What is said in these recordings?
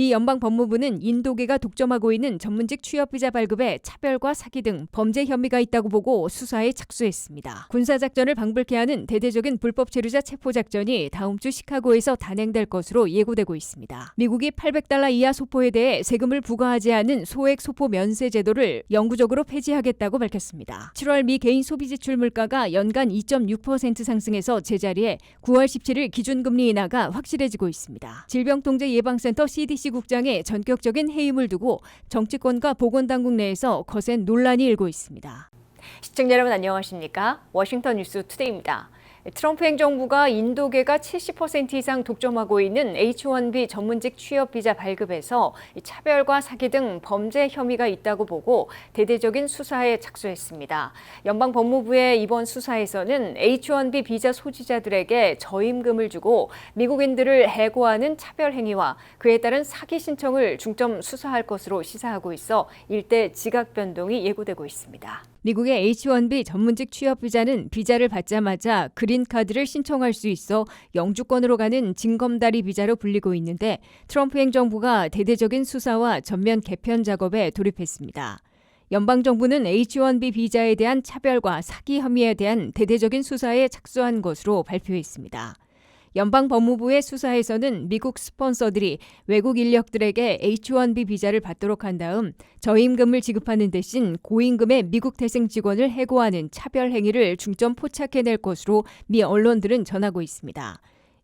미 연방법무부는 인도계가 독점하고 있는 전문직 취업비자 발급에 차별과 사기 등 범죄 혐의가 있다고 보고 수사에 착수했습니다. 군사작전을 방불케 하는 대대적인 불법 체류자 체포작전이 다음 주 시카고에서 단행될 것으로 예고되고 있습니다. 미국이 $800 이하 소포에 대해 세금을 부과하지 않은 소액 소포 면세 제도를 영구적으로 폐지하겠다고 밝혔습니다. 7월 미 개인 소비 지출 물가가 연간 2.6% 상승해서 제자리에 9월 17일 기준금리 인하가 확실해지고 있습니다. 질병통제예방센터 CDC 국장의 전격적인 해임을 두고 정치권과 보건당국 내에서 거센 논란이 일고 있습니다. 시청자 여러분 안녕하십니까? 워싱턴 뉴스 투데이입니다. 트럼프 행정부가 인도계가 70% 이상 독점하고 있는 H-1B 전문직 취업비자 발급에서 차별과 사기 등 범죄 혐의가 있다고 보고 대대적인 수사에 착수했습니다. 연방법무부의 이번 수사에서는 H-1B 비자 소지자들에게 저임금을 주고 미국인들을 해고하는 차별 행위와 그에 따른 사기 신청을 중점 수사할 것으로 시사하고 있어 일대 지각 변동이 예고되고 있습니다. 미국의 H-1B 전문직 취업비자는 비자를 받자마자 그린카드를 신청할 수 있어 영주권으로 가는 징검다리 비자로 불리고 있는데 트럼프 행정부가 대대적인 수사와 전면 개편 작업에 돌입했습니다. 연방정부는 H-1B 비자에 대한 차별과 사기 혐의에 대한 대대적인 수사에 착수한 것으로 발표했습니다. 연방법무부의 수사에서는 미국 스폰서들이 외국 인력들에게 H-1B 비자를 받도록 한 다음 저임금을 지급하는 대신 고임금의 미국 태생 직원을 해고하는 차별 행위를 중점 포착해낼 것으로 미 언론들은 전하고 있습니다.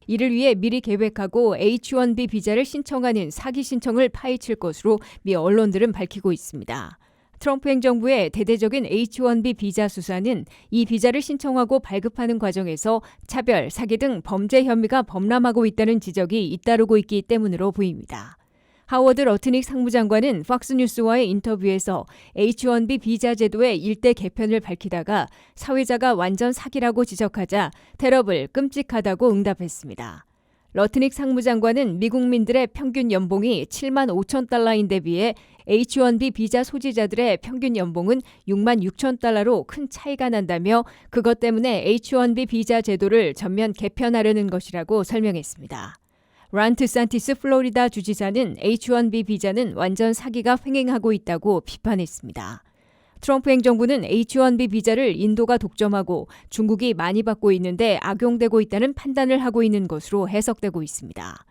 이를 위해 미리 계획하고 H-1B 비자를 신청하는 사기 신청을 파헤칠 것으로 미 언론들은 밝히고 있습니다. 트럼프 행정부의 대대적인 H-1B 비자 수사는 이 비자를 신청하고 발급하는 과정에서 차별, 사기 등 범죄 혐의가 범람하고 있다는 지적이 잇따르고 있기 때문으로 보입니다. 하워드 러트닉 상무장관은 팍스뉴스와의 인터뷰에서 H-1B 비자 제도의 일대 개편을 밝히다가 사회자가 완전 사기라고 지적하자 테러블, 끔찍하다고 응답했습니다. 러트닉 상무장관은 미국민들의 평균 연봉이 7만 5천 달러인데 비해 H-1B 비자 소지자들의 평균 연봉은 6만 6천 달러로 큰 차이가 난다며 그것 때문에 H-1B 비자 제도를 전면 개편하려는 것이라고 설명했습니다. 론 디샌티스 플로리다 주지사는 H-1B 비자는 완전 사기가 횡행하고 있다고 비판했습니다. 트럼프 행정부는 H-1B 비자를 인도가 독점하고 중국이 많이 받고 있는데 악용되고 있다는 판단을 하고 있는 것으로 해석되고 있습니다.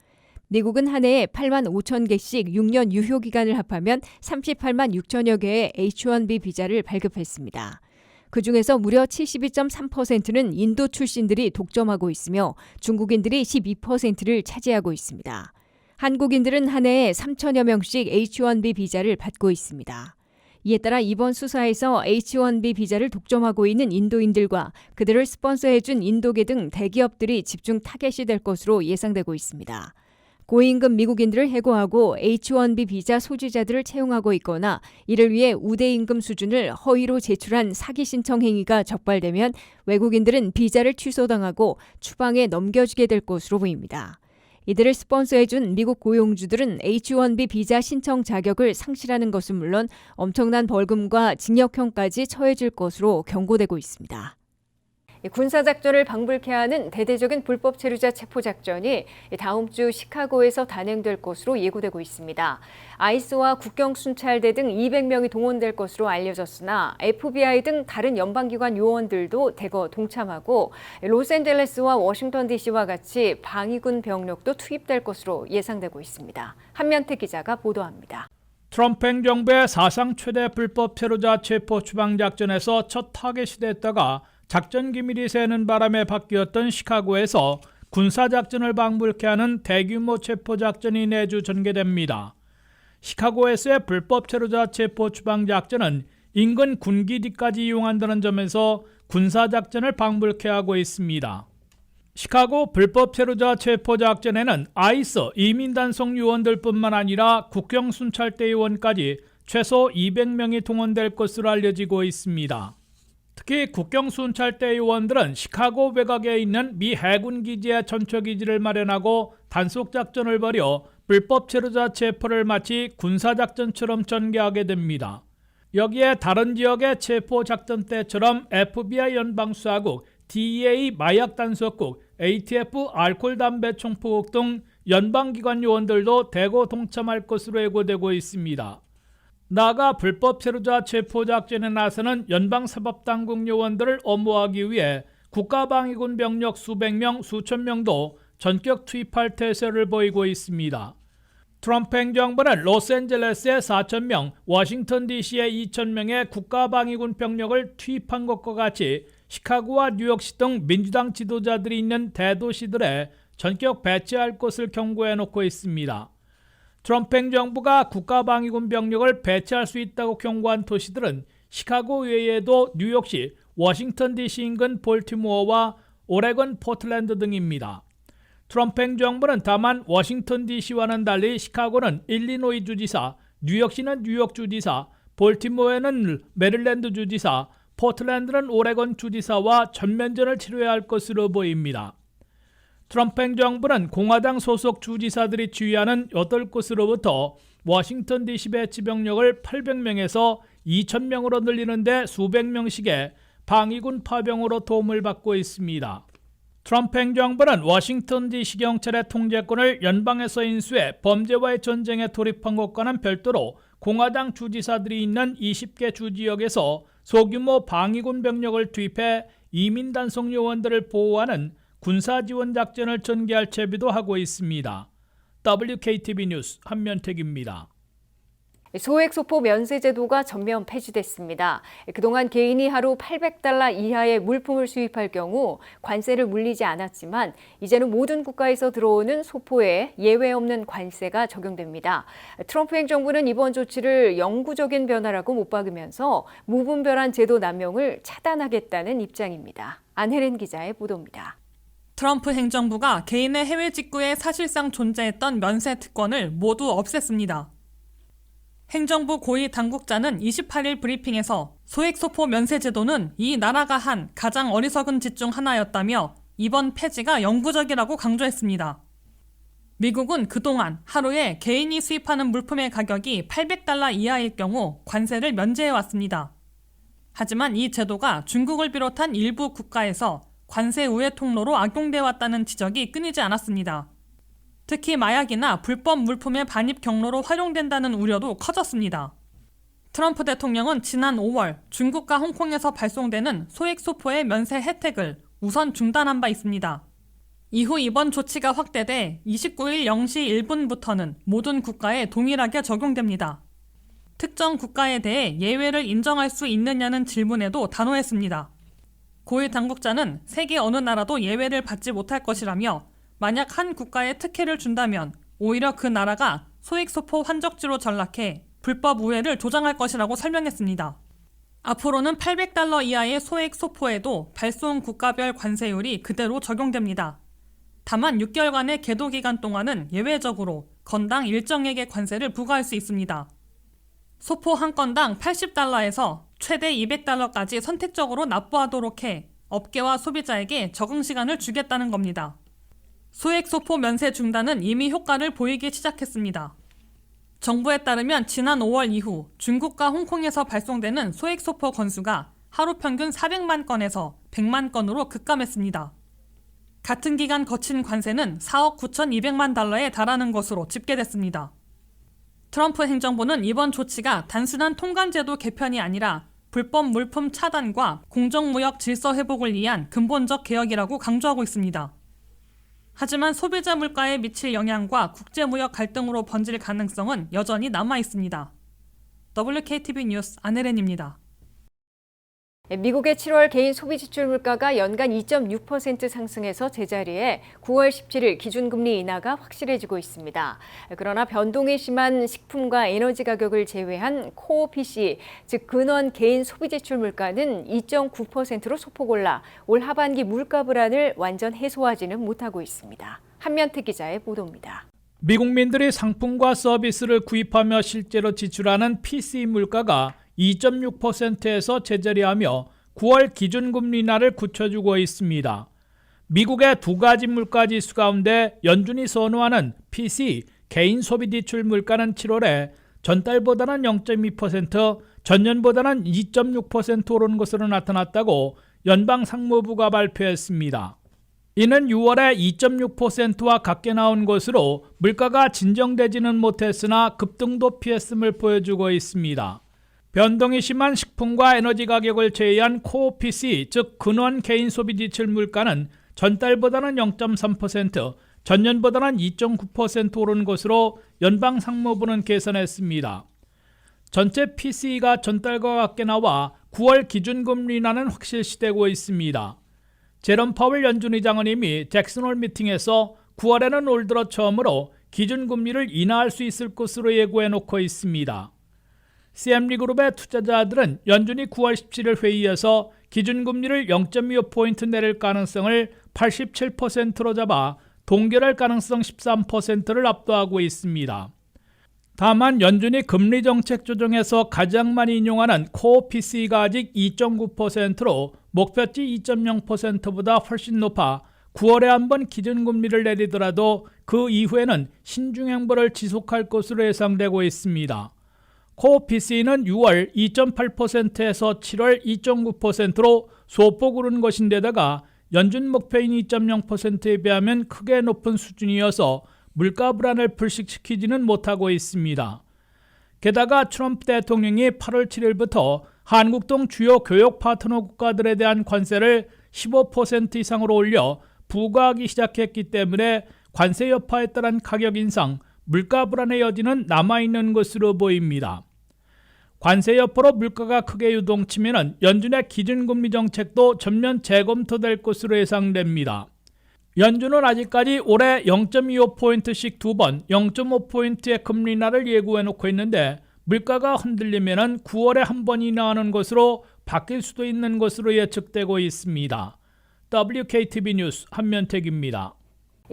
미국은 한 해에 8만 5천 개씩 6년 유효 기간을 합하면 38만 6천여 개의 H-1B 비자를 발급했습니다. 그중에서 무려 72.3%는 인도 출신들이 독점하고 있으며 중국인들이 12%를 차지하고 있습니다. 한국인들은 한 해에 3천여 명씩 H-1B 비자를 받고 있습니다. 이에 따라 이번 수사에서 H-1B 비자를 독점하고 있는 인도인들과 그들을 스폰서해준 인도계 등 대기업들이 집중 타겟이 될 것으로 예상되고 있습니다. 고임금 미국인들을 해고하고 H-1B 비자 소지자들을 채용하고 있거나 이를 위해 우대임금 수준을 허위로 제출한 사기 신청 행위가 적발되면 외국인들은 비자를 취소당하고 추방에 넘겨지게 될 것으로 보입니다. 이들을 스폰서해준 미국 고용주들은 H-1B 비자 신청 자격을 상실하는 것은 물론 엄청난 벌금과 징역형까지 처해질 것으로 경고되고 있습니다. 군사작전을 방불케 하는 대대적인 불법 체류자 체포작전이 다음 주 시카고에서 단행될 것으로 예고되고 있습니다. 아이스와 국경순찰대 등 200명이 동원될 것으로 알려졌으나 FBI 등 다른 연방기관 요원들도 대거 동참하고 로스앤젤레스와 워싱턴 DC와 같이 방위군 병력도 투입될 것으로 예상되고 있습니다. 한면태 기자가 보도합니다. 트럼프 행정부의 사상 최대 불법 체류자 체포 추방작전에서 첫 타겟이 됐다가 작전 기밀이 새는 바람에 바뀌었던 시카고에서 군사작전을 방불케 하는 대규모 체포작전이 내주 전개됩니다. 시카고에서의 불법 체류자 체포 추방작전은 인근 군기지까지 이용한다는 점에서 군사작전을 방불케 하고 있습니다. 시카고 불법 체류자 체포작전에는 아이스 이민단속 요원들뿐만 아니라 국경순찰대 요원까지 최소 200명이 동원될 것으로 알려지고 있습니다. 특히 국경 순찰대 요원들은 시카고 외곽에 있는 미 해군 기지에 전초 기지를 마련하고 단속 작전을 벌여 불법 체류자 체포를 마치 군사 작전처럼 전개하게 됩니다. 여기에 다른 지역의 체포 작전 때처럼 FBI 연방수사국, DEA 마약 단속국, ATF 알코올 담배 총포국 등 연방기관 요원들도 대거 동참할 것으로 예고되고 있습니다. 나아가 불법 체류자 체포 작전에 나서는 연방사법당국 요원들을 엄호하기 위해 국가방위군 병력 수백 명, 수천 명도 전격 투입할 태세를 보이고 있습니다. 트럼프 행정부는 로스앤젤레스에 4,000명, 워싱턴 DC에 2,000명의 국가방위군 병력을 투입한 것과 같이 시카고와 뉴욕시 등 민주당 지도자들이 있는 대도시들에 전격 배치할 것을 경고해 놓고 있습니다. 트럼프 행정부가 국가방위군 병력을 배치할 수 있다고 경고한 도시들은 시카고 외에도 뉴욕시, 워싱턴 DC 인근 볼티모어와 오레곤 포틀랜드 등입니다. 트럼프 행정부는 다만 워싱턴 DC와는 달리 시카고는 일리노이 주지사, 뉴욕시는 뉴욕 주지사, 볼티모어는 메릴랜드 주지사, 포틀랜드는 오레곤 주지사와 전면전을 치러야 할 것으로 보입니다. 트럼프 행정부는 공화당 소속 주지사들이 지휘하는 8곳으로부터 워싱턴 DC 배치 병력을 800명에서 2,000명으로 늘리는 데 수백 명씩의 방위군 파병으로 도움을 받고 있습니다. 트럼프 행정부는 워싱턴 DC 경찰의 통제권을 연방에서 인수해 범죄와의 전쟁에 돌입한 것과는 별도로 공화당 주지사들이 있는 20개 주지역에서 소규모 방위군 병력을 투입해 이민 단속 요원들을 보호하는 군사지원 작전을 전개할 채비도 하고 있습니다. WKTV 뉴스 한면택입니다. 소액소포 면세 제도가 전면 폐지됐습니다. 그동안 개인이 하루 $800 이하의 물품을 수입할 경우 관세를 물리지 않았지만 이제는 모든 국가에서 들어오는 소포에 예외 없는 관세가 적용됩니다. 트럼프 행정부는 이번 조치를 영구적인 변화라고 못 박으면서 무분별한 제도 남용을 차단하겠다는 입장입니다. 안혜린 기자의 보도입니다. 트럼프 행정부가 개인의 해외 직구에 사실상 존재했던 면세 특권을 모두 없앴습니다. 행정부 고위 당국자는 28일 브리핑에서 소액소포 면세 제도는 이 나라가 한 가장 어리석은 짓 중 하나였다며 이번 폐지가 영구적이라고 강조했습니다. 미국은 그동안 하루에 개인이 수입하는 물품의 가격이 $800 이하일 경우 관세를 면제해왔습니다. 하지만 이 제도가 중국을 비롯한 일부 국가에서 관세 우회 통로로 악용돼 왔다는 지적이 끊이지 않았습니다. 특히 마약이나 불법 물품의 반입 경로로 활용된다는 우려도 커졌습니다. 트럼프 대통령은 지난 5월 중국과 홍콩에서 발송되는 소액소포의 면세 혜택을 우선 중단한 바 있습니다. 이후 이번 조치가 확대돼 29일 0시 1분부터는 모든 국가에 동일하게 적용됩니다. 특정 국가에 대해 예외를 인정할 수 있느냐는 질문에도 단호했습니다. 고위 당국자는 세계 어느 나라도 예외를 받지 못할 것이라며 만약 한 국가에 특혜를 준다면 오히려 그 나라가 소액소포 환적지로 전락해 불법 우회를 조장할 것이라고 설명했습니다. 앞으로는 $800 이하의 소액소포에도 발송 국가별 관세율이 그대로 적용됩니다. 다만 6개월간의 계도 기간 동안은 예외적으로 건당 일정액의 관세를 부과할 수 있습니다. 소포 한 건당 $80에서 최대 $200까지 선택적으로 납부하도록 해 업계와 소비자에게 적응 시간을 주겠다는 겁니다. 소액소포 면세 중단은 이미 효과를 보이기 시작했습니다. 정부에 따르면 지난 5월 이후 중국과 홍콩에서 발송되는 소액소포 건수가 하루 평균 400만 건에서 100만 건으로 급감했습니다. 같은 기간 거친 관세는 4억 9,200만 달러에 달하는 것으로 집계됐습니다. 트럼프 행정부는 이번 조치가 단순한 통관제도 개편이 아니라 불법 물품 차단과 공정무역 질서 회복을 위한 근본적 개혁이라고 강조하고 있습니다. 하지만 소비자 물가에 미칠 영향과 국제무역 갈등으로 번질 가능성은 여전히 남아 있습니다. WKTV 뉴스 안혜린입니다. 미국의 7월 개인 소비 지출 물가가 연간 2.6% 상승해서 제자리에 9월 17일 기준금리 인하가 확실해지고 있습니다. 그러나 변동이 심한 식품과 에너지 가격을 제외한 코어 PCE, 즉 근원 개인 소비 지출 물가는 2.9%로 소폭 올라 올 하반기 물가 불안을 완전 해소하지는 못하고 있습니다. 한면택 기자의 보도입니다. 미국민들이 상품과 서비스를 구입하며 실제로 지출하는 PCE 물가가 2.6%에서 제자리하며 9월 기준금리 인하를 굳혀주고 있습니다. 미국의 두 가지 물가지수 가운데 연준이 선호하는 PC 개인 소비 지출 물가는 7월에 전달보다는 0.2%, 전년보다는 2.6% 오른 것으로 나타났다고 연방상무부가 발표했습니다. 이는 6월에 2.6%와 같게 나온 것으로 물가가 진정되지는 못했으나 급등도 피했음을 보여주고 있습니다. 변동이 심한 식품과 에너지 가격을 제외한 코어 PC, 즉 근원 개인 소비 지출 물가는 전달보다는 0.3%, 전년보다는 2.9% 오른 것으로 연방상무부는 계산했습니다. 전체 PC가 전달과 같게 나와 9월 기준금리 인하는 확실시되고 있습니다. 제롬 파월 연준 의장은 이미 잭슨홀 미팅에서 9월에는 올 들어 처음으로 기준금리를 인하할 수 있을 것으로 예고해놓고 있습니다. CM리그룹의 투자자들은 연준이 9월 17일 회의에서 기준금리를 0.25포인트 내릴 가능성을 87%로 잡아 동결할 가능성 13%를 압도하고 있습니다. 다만 연준이 금리 정책 조정에서 가장 많이 인용하는 코어 PC가 아직 2.9%로 목표치 2.0%보다 훨씬 높아 9월에 한번 기준금리를 내리더라도 그 이후에는 신중행보를 지속할 것으로 예상되고 있습니다. 코어 PC는 6월 2.8%에서 7월 2.9%로 소폭 오른 것인데다가 연준 목표인 2.0%에 비하면 크게 높은 수준이어서 물가 불안을 불식시키지는 못하고 있습니다. 게다가 트럼프 대통령이 8월 7일부터 한국 등 주요 교역 파트너 국가들에 대한 관세를 15% 이상으로 올려 부과하기 시작했기 때문에 관세 여파에 따른 가격 인상, 물가 불안의 여지는 남아있는 것으로 보입니다. 관세 여파로 물가가 크게 유동치면 연준의 기준금리 정책도 전면 재검토될 것으로 예상됩니다. 연준은 아직까지 올해 0.25포인트씩 2번 0.5포인트의 금리 인하를 예고해놓고 있는데 물가가 흔들리면 9월에 한 번 인하하는 것으로 바뀔 수도 있는 것으로 예측되고 있습니다. WKTV 뉴스 한면택입니다.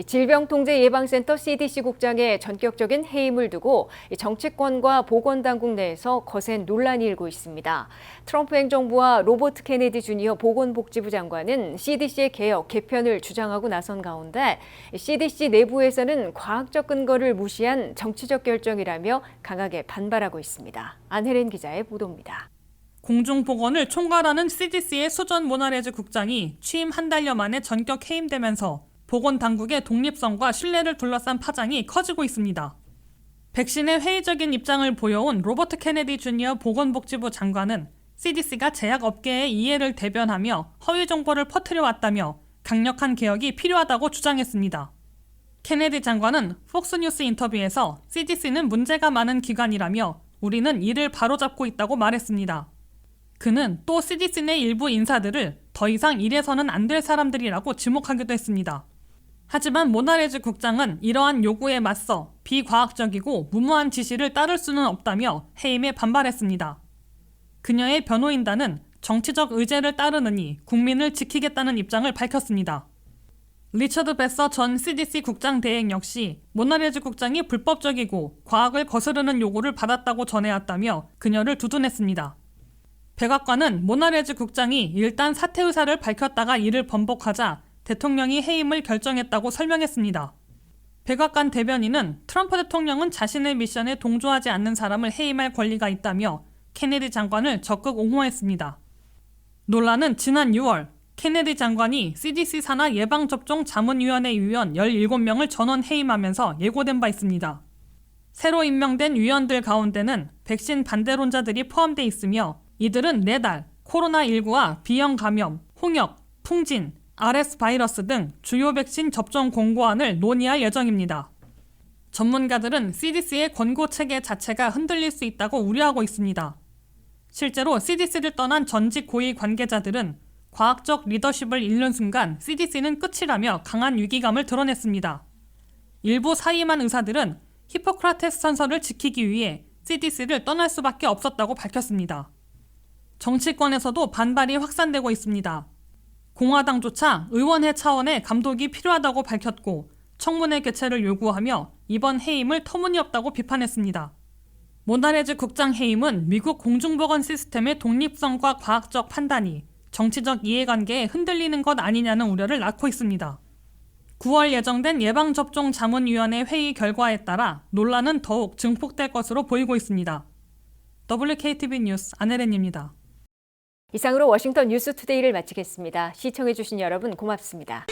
질병통제예방센터 CDC 국장의 전격적인 해임을 두고 정치권과 보건당국 내에서 거센 논란이 일고 있습니다. 트럼프 행정부와 로버트 케네디 주니어 보건복지부 장관은 CDC의 개혁, 개편을 주장하고 나선 가운데 CDC 내부에서는 과학적 근거를 무시한 정치적 결정이라며 강하게 반발하고 있습니다. 안혜린 기자의 보도입니다. 공중보건을 총괄하는 CDC의 수전 모나레즈 국장이 취임 한 달여 만에 전격 해임되면서 보건당국의 독립성과 신뢰를 둘러싼 파장이 커지고 있습니다. 백신에 회의적인 입장을 보여온 로버트 케네디 주니어 보건복지부 장관은 CDC가 제약업계의 이해를 대변하며 허위 정보를 퍼뜨려왔다며 강력한 개혁이 필요하다고 주장했습니다. 케네디 장관은 폭스뉴스 인터뷰에서 CDC는 문제가 많은 기관이라며 우리는 이를 바로잡고 있다고 말했습니다. 그는 또 CDC 내 일부 인사들을 더 이상 이래서는 안 될 사람들이라고 지목하기도 했습니다. 하지만 모나레즈 국장은 이러한 요구에 맞서 비과학적이고 무모한 지시를 따를 수는 없다며 해임에 반발했습니다. 그녀의 변호인단은 정치적 의제를 따르느니 국민을 지키겠다는 입장을 밝혔습니다. 리처드 베서 전 CDC 국장 대행 역시 모나레즈 국장이 불법적이고 과학을 거스르는 요구를 받았다고 전해왔다며 그녀를 두둔했습니다. 백악관은 모나레즈 국장이 일단 사퇴 의사를 밝혔다가 이를 번복하자 대통령이 해임을 결정했다고 설명했습니다. 백악관 대변인은 트럼프 대통령은 자신의 미션에 동조하지 않는 사람을 해임할 권리가 있다며 케네디 장관을 적극 옹호했습니다. 논란은 지난 6월 케네디 장관이 CDC 산하 예방접종 자문위원회 위원 17명을 전원 해임하면서 예고된 바 있습니다. 새로 임명된 위원들 가운데는 백신 반대론자들이 포함돼 있으며 이들은 내달 코로나19와 B형 감염, 홍역, 풍진, RS 바이러스 등 주요 백신 접종 공고안을 논의할 예정입니다. 전문가들은 CDC의 권고 체계 자체가 흔들릴 수 있다고 우려하고 있습니다. 실제로 CDC를 떠난 전직 고위 관계자들은 과학적 리더십을 잃는 순간 CDC는 끝이라며 강한 위기감을 드러냈습니다. 일부 사임한 의사들은 히포크라테스 선서를 지키기 위해 CDC를 떠날 수밖에 없었다고 밝혔습니다. 정치권에서도 반발이 확산되고 있습니다. 공화당조차 의원회 차원의 감독이 필요하다고 밝혔고 청문회 개최를 요구하며 이번 해임을 터무니없다고 비판했습니다. 모나레즈 국장 해임은 미국 공중보건 시스템의 독립성과 과학적 판단이 정치적 이해관계에 흔들리는 것 아니냐는 우려를 낳고 있습니다. 9월 예정된 예방접종 자문위원회 회의 결과에 따라 논란은 더욱 증폭될 것으로 보이고 있습니다. WKTV 뉴스 안혜린입니다. 이상으로 워싱턴 뉴스투데이를 마치겠습니다. 시청해주신 여러분 고맙습니다.